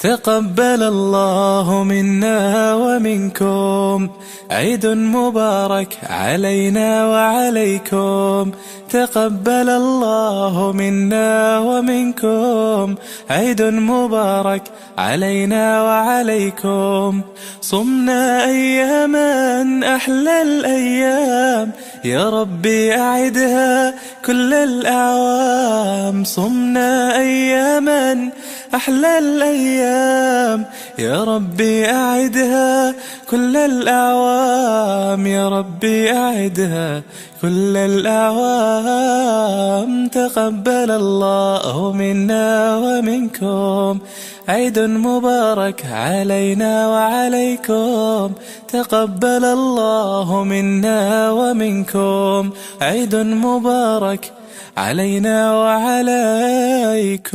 تقبل الله منا ومنكم، عيد مبارك علينا وعليكم. تقبل الله منا ومنكم، عيد مبارك علينا وعليكم. صمنا أياما أحلى الأيام، يا ربي أعدها كل الأعوام. صمنا أياما أحلى الأيام، يا ربي أعدها كل الأعوام. يا ربي أعدها كل الأعوام. تقبل الله منا ومنكم، عيد مبارك علينا وعليكم. تقبل الله منا ومنكم، عيد مبارك علينا وعليكم.